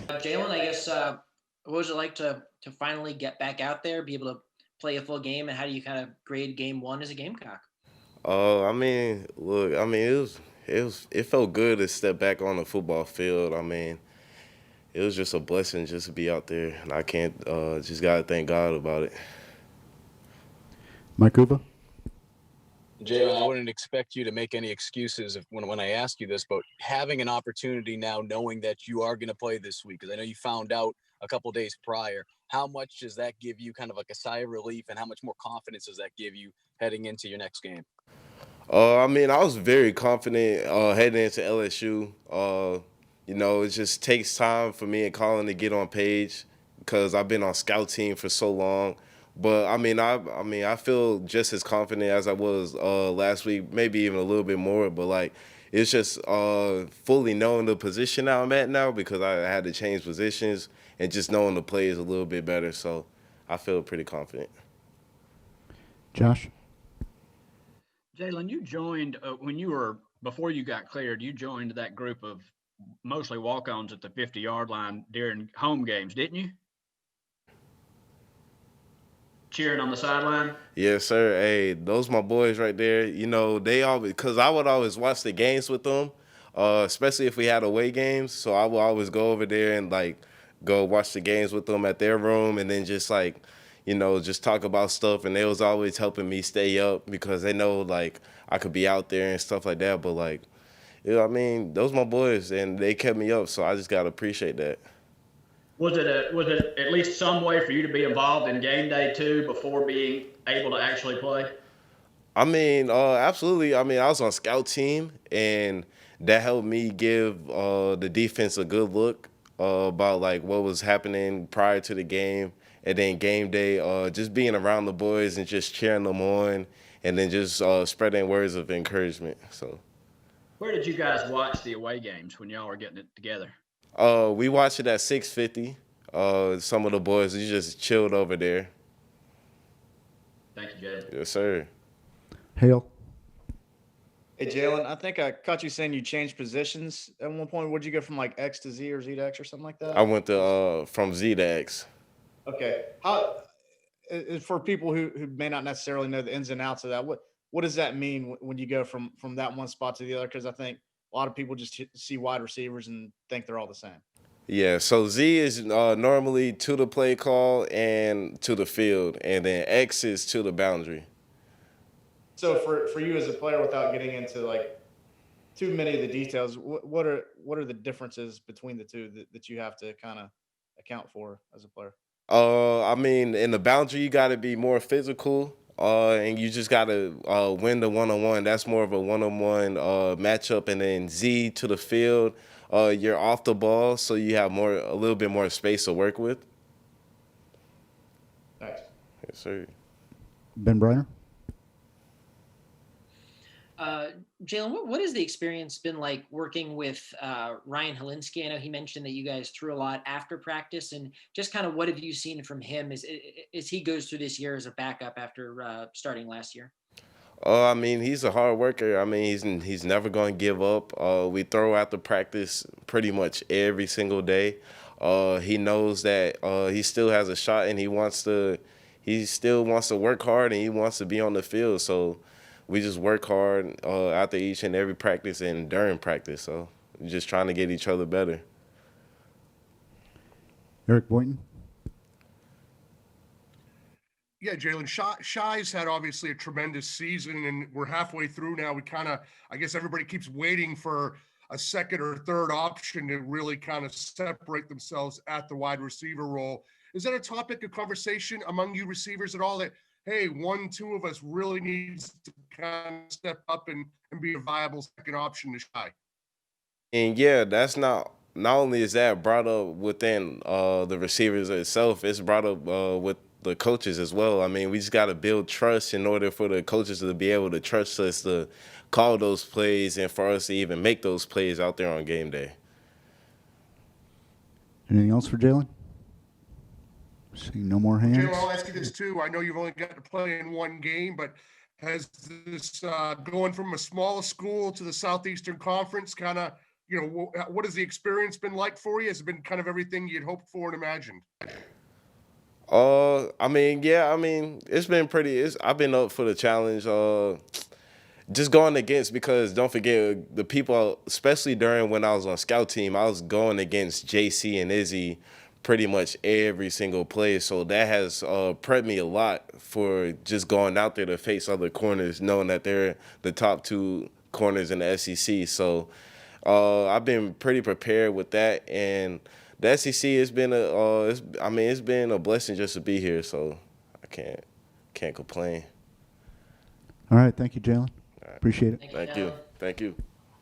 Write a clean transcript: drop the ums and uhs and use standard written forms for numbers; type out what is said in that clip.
Jalen, I guess what was it like to finally get back out there, be able to play a full game, and how do you kind of grade game one as a Gamecock? I mean, look, I mean, it felt good to step back on the football field. I mean, it was just a blessing just to be out there, and I can't just gotta thank God about it. Mike Uva? Jalen, I wouldn't expect you to make any excuses when I ask you this, but having an opportunity now, knowing that you are going to play this week, because I know you found out a couple days prior, how much does that give you kind of like a sigh of relief, and how much more confidence does that give you heading into your next game? I mean, I was very confident heading into LSU. It just takes time for me and Colin to get on page because I've been on scout team for so long. But I feel just as confident as I was last week, maybe even a little bit more. But like, it's just fully knowing the position that I'm at now because I had to change positions and just knowing the plays a little bit better. So I feel pretty confident. Josh? Jalen, you joined when you were before you got cleared. You joined that group of mostly walk-ons at the 50-yard line during home games, didn't you? Cheering on the sideline. Yes, sir. Hey, those my boys right there. You know, they always because I would always watch the games with them, especially if we had away games. So I would always go over there and like go watch the games with them at their room, and then just like, just talk about stuff. And they was always helping me stay up because they know like I could be out there and stuff like that. But like, I mean, those my boys, and they kept me up. So I just gotta appreciate that. Was it at least some way for you to be involved in game day too before being able to actually play? I mean, absolutely. I mean, I was on scout team, and that helped me give the defense a good look about like what was happening prior to the game, and then game day, just being around the boys and just cheering them on, and then just spreading words of encouragement. So Where did you guys watch the away games when y'all were getting it together? we watched it at 650. Some of the boys we just chilled over there. Thank you, Jalen. Yes, sir. Hale? Hey Jalen, I think I caught you saying you changed positions at one point. Would you go from like X to Z or Z to X or something like I that? went to from Z to X. Okay. How for people who may not necessarily know the ins and outs of that, what does that mean when you go from that one spot to the other? Because I think a lot of people just see wide receivers and think they're all the same. Yeah, so Z is normally to the play call and to the field, and then X is to the boundary. So for you as a player, without getting into like too many of the details, what are the differences between the two that you have to kind of account for as a player? I mean, in the boundary, you got to be more physical, and you just got to win the one on one. That's more of a one on one matchup, and then Z to the field, you're off the ball, so you have a little bit more space to work with. Thanks. Yes, sir. Ben Briner? Uh, Jalen, what has the experience been like working with Ryan Helinski? I know he mentioned that you guys threw a lot after practice, and just kind of what have you seen from him as he goes through this year as a backup after starting last year? I mean, he's a hard worker. I mean, he's never going to give up. We throw out the practice pretty much every single day. He knows that he still has a shot, and he still wants to work hard, and he wants to be on the field. So we just work hard after each and every practice and during practice. So we're just trying to get each other better. Eric Boynton? Yeah, Jalen, Shy's had obviously a tremendous season, and we're halfway through now. I guess everybody keeps waiting for a second or third option to really kind of separate themselves at the wide receiver role. Is that a topic of conversation among you receivers at all that, hey, one, two of us really needs to kind of step up and be a viable second option to Shy? And yeah, that's not only is that brought up within the receivers itself, it's brought up with the coaches as well. I mean, we just got to build trust in order for the coaches to be able to trust us to call those plays and for us to even make those plays out there on game day. Anything else for Jalen? Seeing no more hands. Jalen, I'll ask you this too. I know you've only got to play in one game, but has this going from a small school to the Southeastern Conference kind of you know, what has the experience been like for you? Has it been kind of everything you'd hoped for and imagined? I mean, yeah, I mean, it's been pretty. I've been up for the challenge. Just going against, because don't forget the people, especially during when I was on scout team, I was going against JC and Izzy pretty much every single play. So that has prepped me a lot for just going out there to face other corners, knowing that they're the top two corners in the SEC. So I've been pretty prepared with that, and the SEC has been it's been a blessing just to be here. So I can't complain. All right. Thank you, Jalen. Appreciate it. Thank you. Thank you.